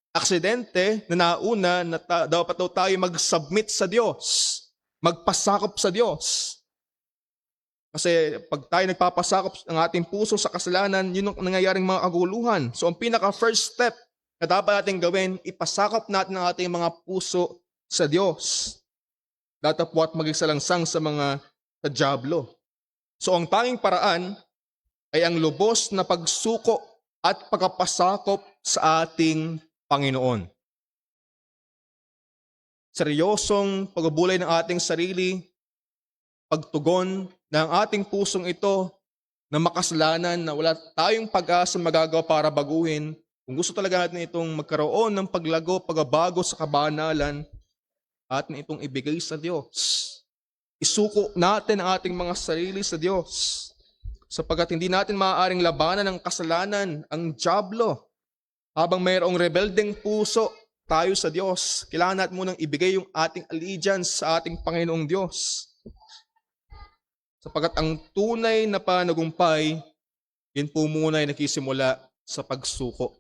aksidente na nauna na dapat daw tayo mag-submit sa Diyos, magpasakop sa Diyos. Kasi pag tayo nagpapasakop ng ating puso sa kasalanan, yun ang nangyayaring mga kaguluhan. So ang pinaka-first step na dapat natin gawin, ipasakop natin ang ating mga puso sa Diyos. Datapwat magisalangsang sa dyablo. So ang tanging paraan ay ang lubos na pagsuko at pagpapasakop sa ating Panginoon. seryosong pagbubulay ng ating sarili, pagtugon ng ating pusong ito na makasalanan na wala tayong pag-asa magagawa para baguhin. Kung gusto talaga natin itong magkaroon ng paglago, pagbabago sa kabanalan, atin itong ibigay sa Diyos. Isuko natin ang ating mga sarili sa Diyos, sapagkat hindi natin maaaring labanan ng kasalanan, ang dyablo. Habang mayroong rebeldeng puso tayo sa Diyos, kailangan natin munang ibigay yung ating allegiance sa ating Panginoong Diyos. Sapagkat ang tunay na panagumpay, yun po muna ay nakisimula sa pagsuko.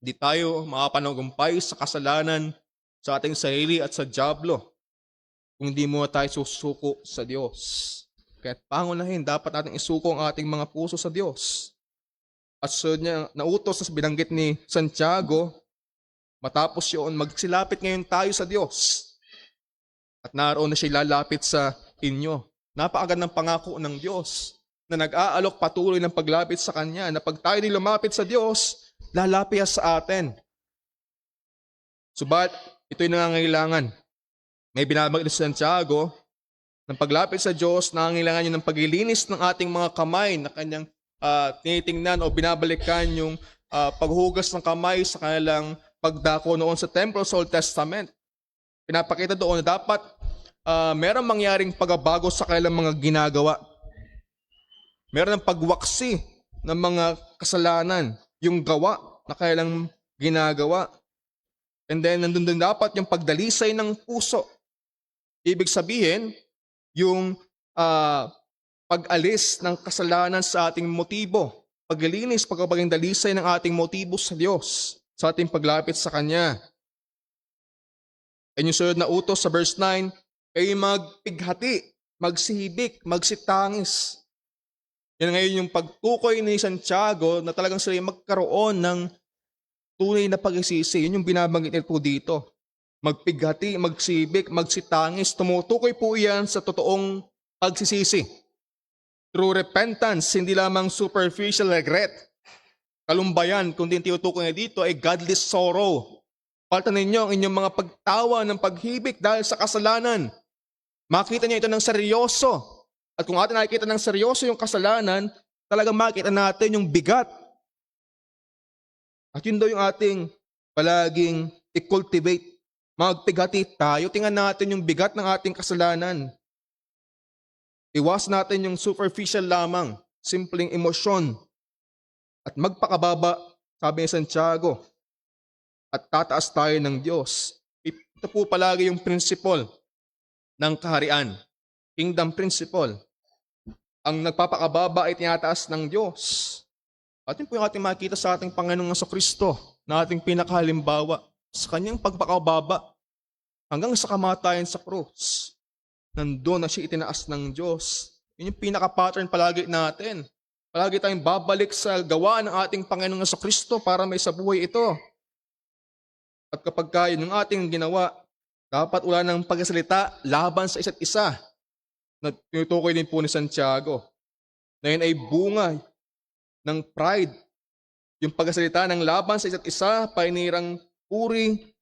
Hindi tayo makapanagumpay sa kasalanan sa ating sarili at sa dyablo kung hindi muna tayo susuko sa Diyos. Kaya pangunahin, dapat natin isuko ang ating mga puso sa Diyos. At so niya, nautos sa binanggit ni Santiago, matapos yun, magsilapit ngayon tayo sa Diyos. At naroon na siya lalapit sa inyo. Napakaganda ng pangako ng Diyos na nag-aalok patuloy ng paglapit sa Kanya, na pag tayo din lumapit sa Diyos, lalapit sa atin. Subalit, ito'y nangangailangan. May binabanggit si Santiago, ng paglapit sa Diyos, nangangailangan niyo ng paglilinis ng ating mga kamay na Kanyang tinitingnan o binabalikan yung paghugas ng kamay sa kanilang pagdako noon sa temple sa Old Testament. Pinapakita doon na dapat merong mangyaring pagbabago sa kanilang mga ginagawa. Meron ng pagwaksi ng mga kasalanan, yung gawa na kanilang ginagawa. And then, nandun din dapat yung pagdalisay ng puso. Ibig sabihin, yung pag-alis ng kasalanan sa ating motibo. Paglilinis, pagkabaging dalisay ng ating motibo sa Diyos, sa ating paglapit sa Kanya. And yung sunod na utos sa verse 9, ay magpighati, magsihibik, magsitangis. Yan ngayon yung pagtukoy ni Santiago na talagang sila magkaroon ng tunay na pagsisisi. Yun yung binabanggit nito dito. Magpighati, magsibik, magsitangis. Tumutukoy po yan sa totoong pagsisisi. True repentance, hindi lamang superficial regret. Kalumbayan, kung din tinutukoy niya dito, ay godly sorrow. Paltan ninyo ang inyong mga pagtawa ng paghibik dahil sa kasalanan. Makita niyo ito ng seryoso. At kung atin nakikita ng seryoso yung kasalanan, talagang makita natin yung bigat. At yun daw yung ating palaging i-cultivate. Magpighati tayo, tingnan natin yung bigat ng ating kasalanan. Iwas natin yung superficial lamang, simpleng emosyon. At magpakababa, sabi ni Santiago, at tataas tayo ng Diyos. Ito po palagi yung principle ng kaharian. Kingdom principle. Ang nagpapakababa ay tinataas ng Diyos. At yun po yung ating makikita sa ating Panginoong Kristo na ating pinakahalimbawa sa kanyang pagpakababa hanggang sa kamatayan sa krus. Nandun na siya itinaas ng Diyos. Yun yung pinaka-pattern palagi natin. Palagi tayong babalik sa gawa ng ating Panginoong Kristo para may sa buhay ito. At kapag kaya yung ating ginawa, dapat wala ng pagsasalita laban sa isa't isa. Na tinutukoy din po ni Santiago. Na yun ay bunga ng pride. Yung pagsasalita ng laban sa isa't isa, paninirang puri,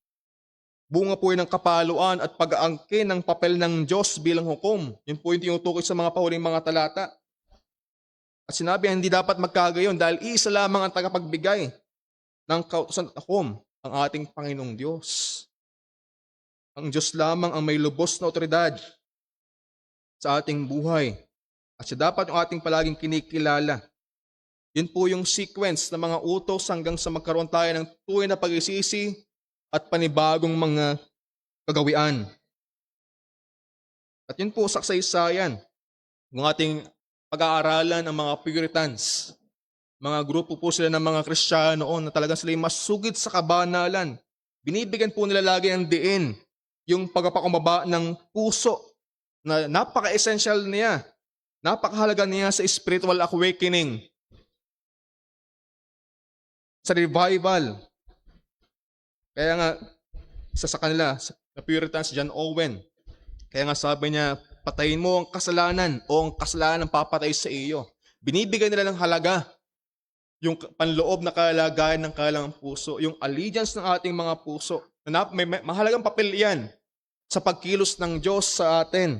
bunga po yun ng kapaluan at pag-aangkin ng papel ng Diyos bilang hukom. Yun po yung tinutukoy sa mga pahuling mga talata. At sinabi, hindi dapat magkagayon dahil isa lamang ang tagapagbigay ng kautusan at hukom, ang ating Panginoong Diyos. Ang Diyos lamang ang may lubos na otoridad sa ating buhay. At siya dapat yung ating palaging kinikilala. Yun po yung sequence ng mga utos hanggang sa magkaroon tayo ng tunay na pagsisisi at panibagong mga kagawian. At yun po saksaysayan ng ating pag-aaralan ang mga Puritans. Mga grupo po sila ng mga Kristiyano noon na talagang sila mas sugid sa kabanalan. Binibigyan po nila lagi ng diin yung pagpapakumbaba ng puso na napaka-essential niya. Napakahalaga niya sa spiritual awakening, sa revival. Kaya nga, isa sa kanila, na Puritans, John Owen, kaya nga sabi niya, patayin mo ang kasalanan o ang kasalanan papatay sa iyo. Binibigyan nila ng halaga yung panloob na kalagayan ng kanilang puso, yung allegiance ng ating mga puso. May mahalagang papel yan sa pagkilos ng Diyos sa atin.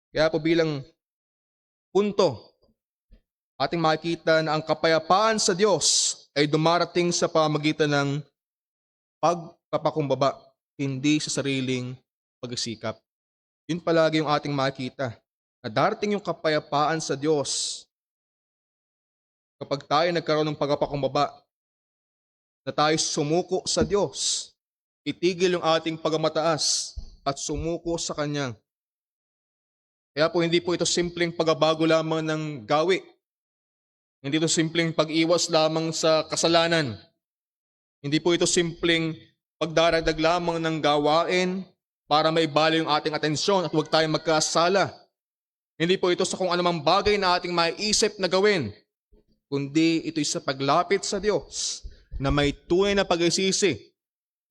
Kaya po bilang punto, ating makikita na ang kapayapaan sa Diyos ay dumarating sa pamamagitan ng pagpapakumbaba, hindi sa sariling pagsisikap. Yun palagi yung ating makikita, na darating yung kapayapaan sa Diyos kapag tayo nagkaroon ng pagpapakumbaba, na tayo sumuko sa Diyos, itigil yung ating pagmataas at sumuko sa Kanya. Kaya po hindi po ito simpleng pagbabago lamang ng gawi. Hindi ito simpleng pag-iwas lamang sa kasalanan. Hindi po ito simpleng pagdaragdag lamang ng gawain para maibali yung ating atensyon at huwag tayong magkasala. Hindi po ito sa kung anumang bagay na ating maiisip na gawin, kundi ito'y sa paglapit sa Diyos na may tunay na pag-isisi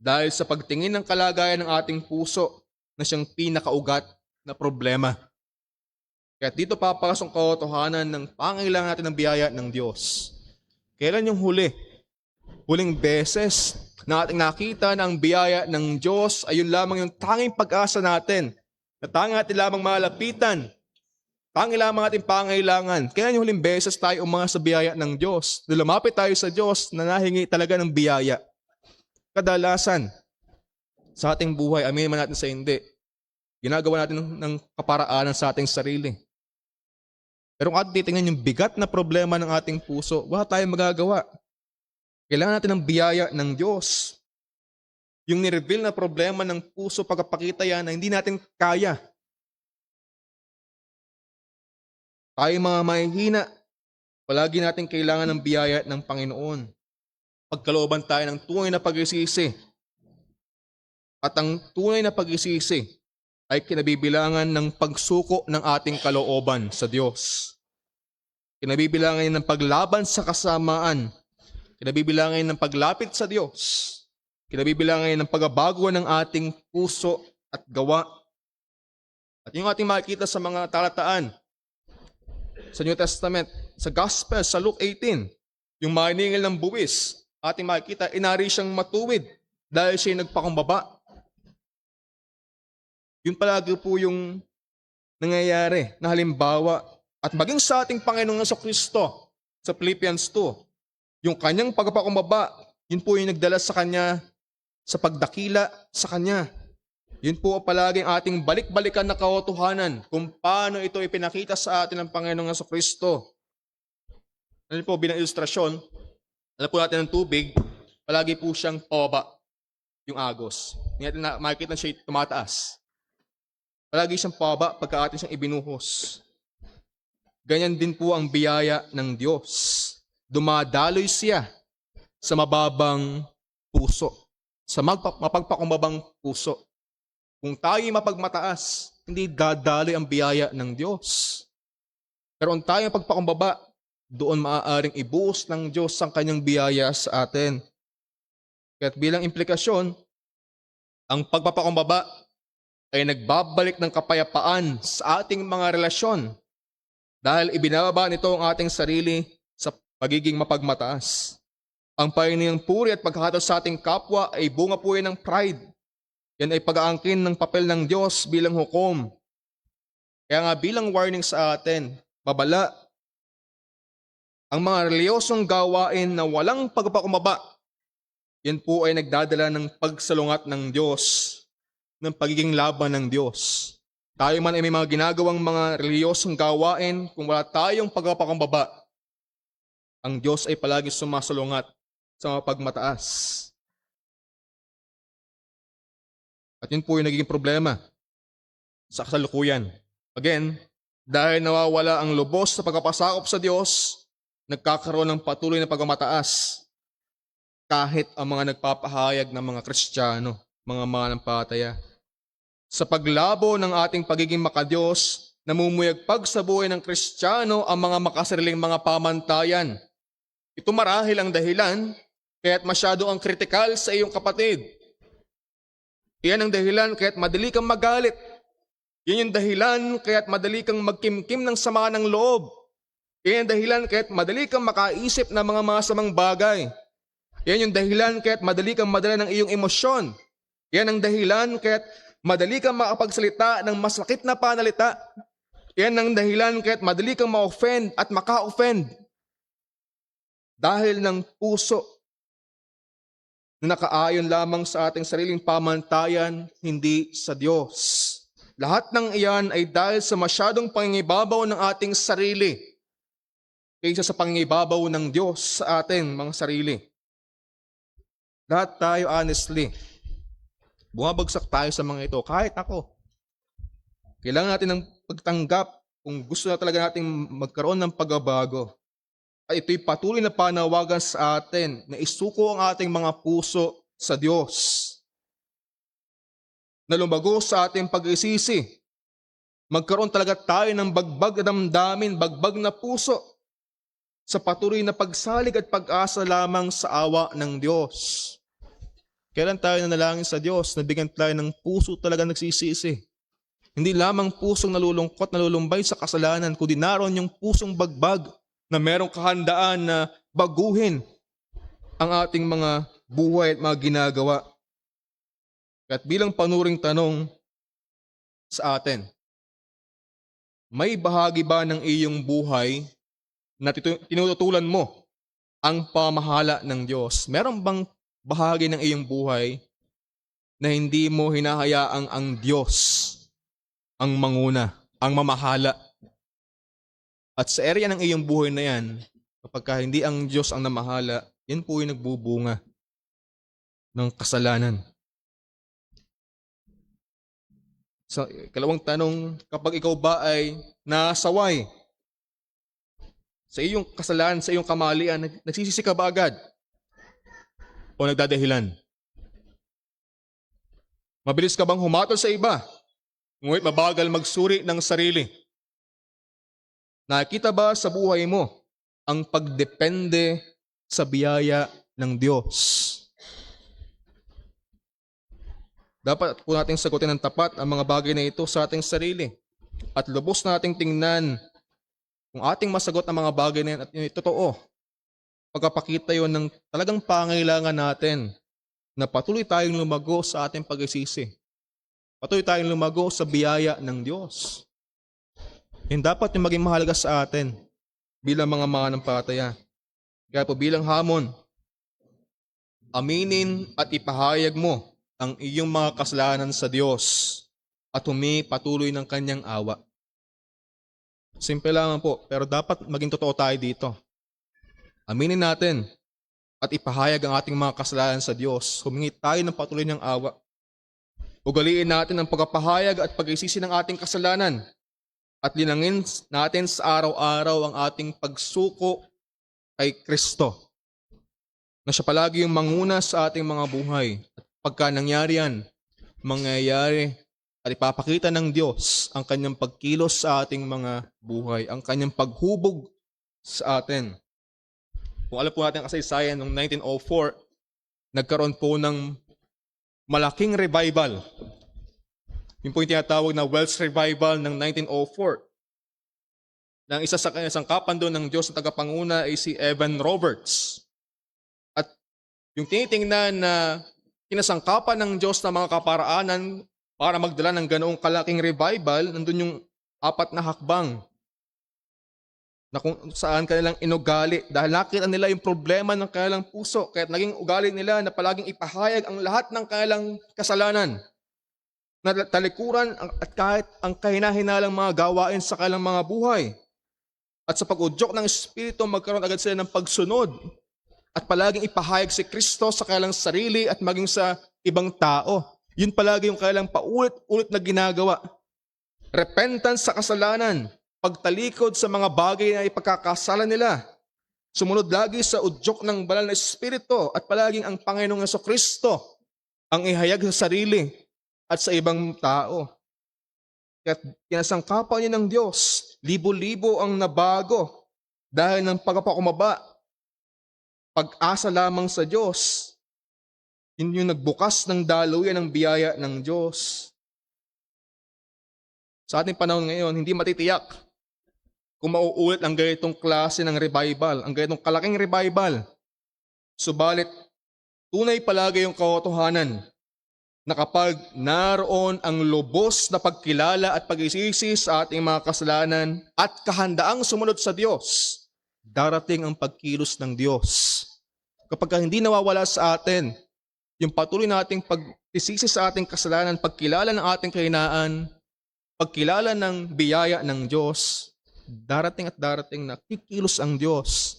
dahil sa pagtingin ng kalagayan ng ating puso na siyang pinakaugat na problema. Kaya dito papasok ang katotohanan ng pangailangan natin ng biyaya ng Diyos. Kailan yung huling beses na ating nakita na ang biyaya ng Diyos ay yun lamang yung tanging pag-asa natin, na tanging natin lamang malapitan, tanging lamang ating pangailangan. Kailan yung huling beses tayo umanga sa biyaya ng Diyos? Na lumapit tayo sa Diyos na nahingi talaga ng biyaya. Kadalasan, sa ating buhay, aminin man natin sa hindi, ginagawa natin ng kaparaanan sa ating sarili. Pero kung ating titingnan yung bigat na problema ng ating puso, wala tayong magagawa. Kailangan natin ng biyaya ng Diyos. Yung nireveal na problema ng puso, pagpapakita yan na hindi natin kaya. Tayo mga mahihina, palagi natin kailangan ng biyaya ng Panginoon. Pagkalooban tayo ng tunay na pag-isisi. At ang tunay na pag-isisi ay kinabibilangan ng pagsuko ng ating kalooban sa Diyos. Kinabibilangan ng paglaban sa kasamaan. Kinabibilangan ng paglapit sa Diyos. Kinabibilangan ng pagbabago ng ating puso at gawa. At yung ating makikita sa mga talataan sa New Testament, sa Gospel, sa Luke 18, yung maniningil ng buwis, ating makikita, inari siyang matuwid dahil siya nagpakumbaba. Yun palagi po yung nangyayari na halimbawa at maging sa ating Panginoong Jesucristo sa Philippians 2. Yung kanyang pagpapakumbaba, yun po yung nagdala sa kanya sa pagdakila sa kanya. Yun po palaging ating balik-balikan na katotohanan kung paano ito ipinakita sa atin ng Panginoong Jesucristo. Ano po bilang ilustrasyon, alam po natin ng tubig, palagi po siyang pababa yung agos. Hindi natin makikita siya tumataas. Palagi siyang pababa pagka atin siyang ibinuhos. Ganyan din po ang biyaya ng Diyos. Dumadaloy siya sa mababang puso, sa mapagpakumbabang puso. Kung tayo mapagmataas, hindi dadaloy ang biyaya ng Diyos. Pero kung tayo mapagpakumbaba, doon maaaring ibuhos ng Diyos ang kanyang biyaya sa atin. Kaya't bilang implikasyon, ang pagpapakumbaba ay nagbabalik ng kapayapaan sa ating mga relasyon dahil ibinababa nito ang ating sarili sa pagiging mapagmataas. Ang pahinihang puri at pagkakataon sa ating kapwa ay bunga po yan ng pride. Yan ay pag-aangkin ng papel ng Diyos bilang hukom. Kaya nga bilang warning sa atin, babala, ang mga reliyosong gawain na walang pagpapakumbaba, yan po ay nagdadala ng pagsalungat ng Diyos, ng pagiging laban ng Diyos. Tayo man ay may mga ginagawang mga reliyosong gawain, kung wala tayong pagpapakumbaba, ang Diyos ay palagi sumasalungat sa mga pagmataas. At yun po yung nagiging problema sa kasalukuyan. Again, dahil nawawala ang lubos sa pagpapasakop sa Diyos, nagkakaroon ng patuloy na pagmataas kahit ang mga nagpapahayag ng mga Kristiyano, mga manampalataya. Sa paglabo ng ating pagiging makadiyos, namumuyagpag sa buhay ng Kristiyano ang mga makasariling mga pamantayan. Ito marahil ang dahilan kaya't masyado ang kritikal sa iyong kapatid. Iyan ang dahilan kaya't madali kang magalit. Iyan yung dahilan kaya't madali kang magkimkim ng sama ng loob. Iyan ang dahilan kaya't madali kang makaisip ng mga masamang bagay. Iyan yung dahilan kaya't madali kang madala ng iyong emosyon. Iyan ang dahilan kaya't Madali kang makapagsalita ng masakit na panalita. Yan ang dahilan kaya't madali kang ma-offend at maka-offend. Dahil ng puso na nakaayon lamang sa ating sariling pamantayan, hindi sa Diyos. Lahat ng iyan ay dahil sa masyadong pangingibabaw ng ating sarili kaysa sa pangingibabaw ng Diyos sa atin, mga sarili. Lahat tayo, honestly, bumabagsak tayo sa mga ito, kahit ako. Kailangan natin ng pagtanggap kung gusto na talaga natin magkaroon ng pagbabago. At ito'y patuloy na panawagan sa atin na isuko ang ating mga puso sa Diyos. Na lumago sa ating pag-isisi. Magkaroon talaga tayo ng bagbag na damdamin, bagbag na puso sa patuloy na pagsalig at pag-asa lamang sa awa ng Diyos. Kailan tayo nanalangin sa Diyos, nabigyan tayo ng puso talaga nagsisisi. Hindi lamang pusong nalulungkot, nalulumbay sa kasalanan, kundi naroon yung pusong bagbag na merong kahandaan na baguhin ang ating mga buhay at mga ginagawa. At bilang panuring tanong sa atin, may bahagi ba ng iyong buhay na tinututulan mo ang pamahala ng Diyos? Meron bang bahagi ng iyong buhay na hindi mo hinahayaang ang Diyos ang manguna, ang mamahala? At sa area ng iyong buhay na yan, kapag hindi ang Diyos ang namahala, yan po yung nagbubunga ng kasalanan. So, kalawang tanong, kapag ikaw ba ay nasaway sa iyong kasalanan, sa iyong kamalian, nagsisisi ka ba agad? O nagdadahilan? Mabilis ka bang humatol sa iba? Ngunit mabagal magsuri ng sarili? Nakita ba sa buhay mo ang pagdepende sa biyaya ng Diyos? Dapat po nating sagutin ng tapat ang mga bagay na ito sa ating sarili. At lubos nating tingnan kung ating masagot ang mga bagay na yan at yun, totoo. Pagkapakita yun ng talagang pangailangan natin na patuloy tayong lumago sa ating pag-isisi. Patuloy tayong lumago sa biyaya ng Diyos. Yan dapat yung maging mahalaga sa atin bilang mga mananampalataya. Kaya po bilang hamon, aminin at ipahayag mo ang iyong mga kasalanan sa Diyos at patuloy ng kanyang awa. Simple lang po, pero dapat maging totoo tayo dito. Aminin natin at ipahayag ang ating mga kasalanan sa Diyos. Humingi tayo ng patuloy niyang awa. Ugaliin natin ang pagpapahayag at pag-isisi ng ating kasalanan. At linangin natin sa araw-araw ang ating pagsuko kay Kristo. Na siya palagi yung manguna sa ating mga buhay. At pagka nangyari yan, mangyayari at ipapakita ng Diyos ang kanyang pagkilos sa ating mga buhay. Ang kanyang paghubog sa atin. Kung alam po natin ang kasaysayan, noong 1904, nagkaroon po ng malaking revival. Yung po yung tinatawag na Welsh Revival ng 1904. Nang isa sa sangkapan doon ng Diyos na tagapanguna ay si Evan Roberts. At yung tinitingnan na kinasangkapan ng Diyos na mga kaparaanan para magdala ng ganoong kalaking revival, nandun yung 4 na hakbang na kung saan kanilang inugali dahil nakita nila yung problema ng kanilang puso. Kaya naging ugali nila na palaging ipahayag ang lahat ng kanilang kasalanan. Na talikuran at kahit ang kahinahinalang mga gawain sa kanilang mga buhay. At sa pag-udyok ng Espiritu, magkaroon agad sila ng pagsunod at palaging ipahayag si Kristo sa kanilang sarili at maging sa ibang tao. Yun palagi yung kanilang paulit-ulit na ginagawa. Repentance sa kasalanan, pagtalikod sa mga bagay na ipagkakasala nila, sumunod lagi sa udyok ng banal na Espiritu at palaging ang Panginoong Jesucristo ang ihayag sa sarili at sa ibang tao. Kaya kinasangkapan niya ng Diyos, libo-libo ang nabago dahil ng pagpapakumaba, pag-asa lamang sa Diyos. Yun yung nagbukas ng daluyan ng biyaya ng Diyos. Sa ating panahon ngayon, hindi matitiyak kung mauulit ang ganitong klase ng revival, ang ganitong kalaking revival. Subalit, tunay palagi yung katotohanan na kapag naroon ang lubos na pagkilala at pag-isisi sa ating mga kasalanan at kahandaang sumunod sa Diyos, darating ang pagkilos ng Diyos. Kapag hindi nawawala sa atin yung patuloy nating pag-isisi sa ating kasalanan, pagkilala ng ating kahinaan, pagkilala ng biyaya ng Diyos, darating at darating na kikilos ang Diyos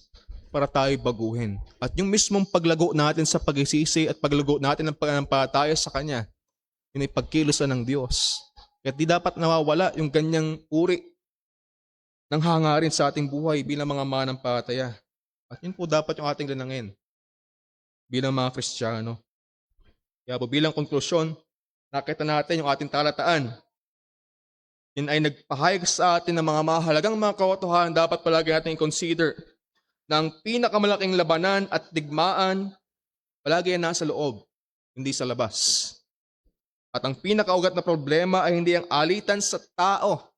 para tayo baguhin. At yung mismong paglago natin sa pag-isisi at paglago natin ng pananampalataya sa Kanya, yun ay pagkilosan ng Diyos. Kaya di dapat nawawala yung ganyang uri ng hangarin sa ating buhay bilang mga mananampalataya. At yun po dapat yung ating linangin bilang mga Kristiyano. Kaya po bilang konklusyon, nakita natin yung ating talataan. Yun ay nagpahayag sa atin ng mga mahalagang mga katotohanan dapat palagi natin i-consider na ang pinakamalaking labanan at digmaan palagi yan nasa loob, hindi sa labas. At ang pinakaugat na problema ay hindi ang alitan sa tao,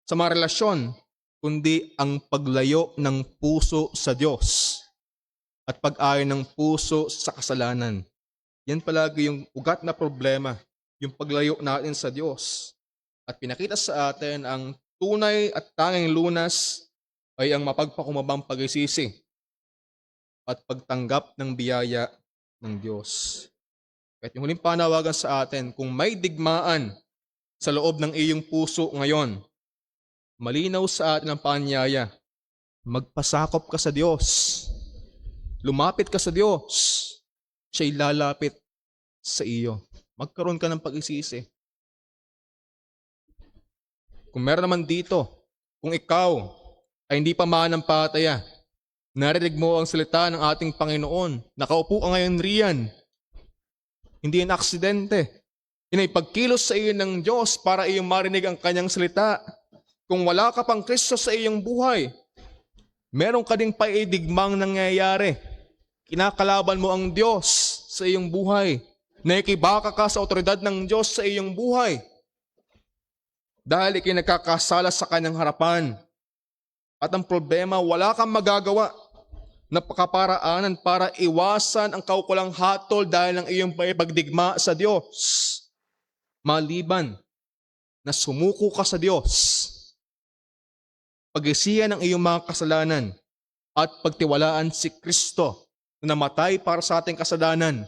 sa mga relasyon, kundi ang paglayo ng puso sa Diyos at pag-ayon ng puso sa kasalanan. Yan palagi yung ugat na problema, yung paglayo natin sa Diyos. At pinakita sa atin ang tunay at tanging lunas ay ang mapagpakumabang pag-isisi at pagtanggap ng biyaya ng Diyos. At yung huling panawagan sa atin, kung may digmaan sa loob ng iyong puso ngayon, malinaw sa atin ang paanyaya, magpasakop ka sa Diyos. Lumapit ka sa Diyos. Siya'y lalapit sa iyo. Magkaroon ka ng pag-isisi. Kung meron naman dito, kung ikaw ay hindi pa mananampalataya, narinig mo ang salita ng ating Panginoon, nakaupo ka ngayon riyan, hindi yan aksidente. Yan ay pagkilos sa iyo ng Diyos para iyong marinig ang Kanyang salita. Kung wala ka pang Kristo sa iyong buhay, meron ka ding paidigmang nangyayari. Kinakalaban mo ang Diyos sa iyong buhay. Nakikibaka ka sa otoridad ng Diyos sa iyong buhay. Dahil ikinagkakasala sa Kanyang harapan. At ang problema, wala kang magagawa na kaparaanan para iwasan ang kaukulang hatol dahil ng iyong pagdigma sa Diyos. Maliban na sumuko ka sa Diyos, pag-isiyan ang iyong mga kasalanan at pagtiwalaan si Kristo na namatay para sa ating kasalanan,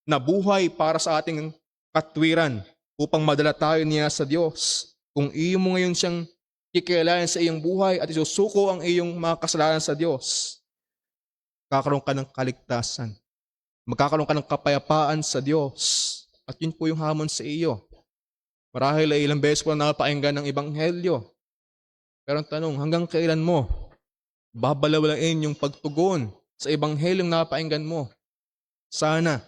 na buhay para sa ating katwiran upang madala tayo niya sa Diyos. Kung iyo mo ngayon siyang kikilayan sa iyong buhay at isusuko ang iyong mga kasalanan sa Diyos, magkakaroon ka ng kaligtasan. Magkakaroon ka ng kapayapaan sa Diyos. At yun po yung hamon sa iyo. Marahil ay ilang beses po na napakinggan ng Ebanghelyo. Pero ang tanong, hanggang kailan mo babalawalain yung pagtugon sa Ebanghelyong napakinggan mo? Sana,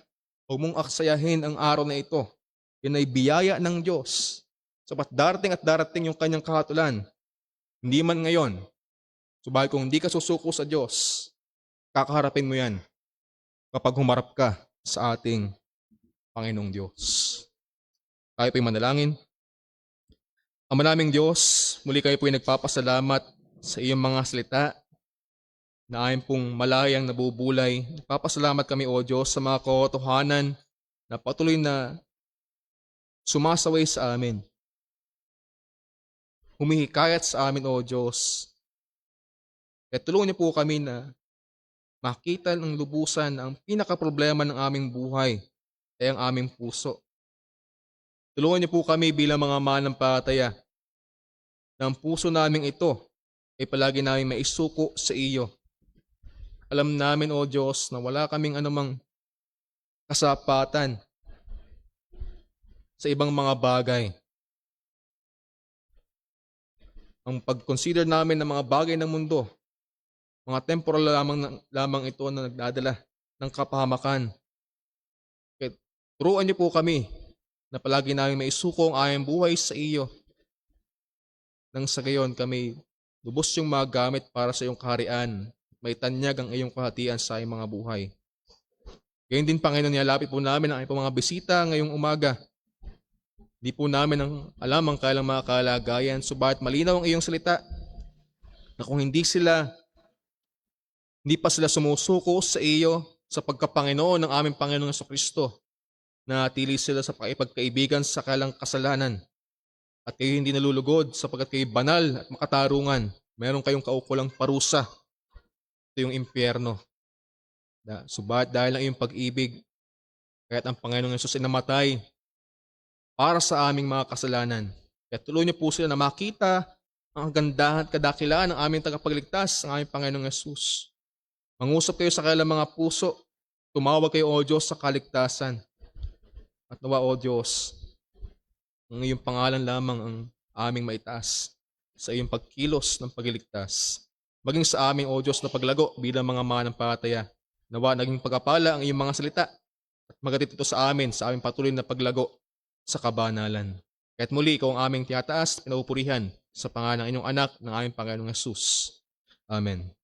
huwag mong aksayahin ang araw na ito. Yan ay biyaya ng Diyos. Sapat darating at darating yung Kanyang kahatulan. Hindi man ngayon. Subalit kung hindi ka susuko sa Diyos, kakaharapin mo yan kapag humarap ka sa ating Panginoong Diyos. Tayo po'y manalangin. Ama naming Diyos, muli kayo po'y nagpapasalamat sa iyong mga salita na ayon pong malayang nabubulay. Nagpapasalamat kami, O Diyos, sa mga katotohanan na patuloy na sumasaway sa amin. Humihikayat sa amin, O Diyos. Kaya tulungan niyo po kami na makita ng lubusan ang pinakaproblema ng aming buhay ay ang aming puso. Tulungan niyo po kami bilang mga mananampalataya na ang puso naming ito ay palagi namin maisuko sa iyo. Alam namin, O Diyos, na wala kaming anumang kasapatan sa ibang mga bagay. Ang pag-consider namin ng mga bagay ng mundo, mga temporal lamang ito na nagdadala ng kapahamakan. Kaya turuan niyo po kami na palagi namin maisuko ang aming buhay sa iyo. Nang sa gayon kami lubos yung magamit para sa iyong kaharian. May tanyag ang iyong kahatian sa iyong mga buhay. Gayon din, Panginoon, nilalapit po namin ang iyong mga bisita ngayong umaga. Di po namin alam ang kailang mga kalagayan, subalit malinaw ang iyong salita na kung hindi pa sila sumusuko sa iyo sa pagkapanginoon ng aming Panginoong Jesucristo, natili sila sa pakipagkaibigan sa kalang kasalanan. At kayo hindi nalulugod sapagkat kayo banal at makatarungan. Meron kayong kaukulang parusa. Ito yung impyerno. Subalit dahil ang iyong pag-ibig, kaya't ang Panginoong Yesus ay namatay para sa aming mga kasalanan. Kaya tuloy niyo po sila na makita ang kagandahan at kadakilaan ng aming tagapagligtas, ang aming Panginoong Yesus. Mangusap kayo sa kanilang mga puso. Tumawag kayo, O Diyos, sa kaligtasan. At nawa, O Diyos, ang iyong pangalan lamang ang aming maitaas sa iyong pagkilos ng pagliligtas. Maging sa aming, O Diyos, na paglago bilang mga manampalataya. Nawa, naging pagkapala ang iyong mga salita at magatid ito sa aming patuloy na paglago sa kabanalan. Kaya't muli, ikaw ang aming tiyataas, pinaupurihan sa pangalan ng inyong anak, ng aming Panginoong Yesus. Amen.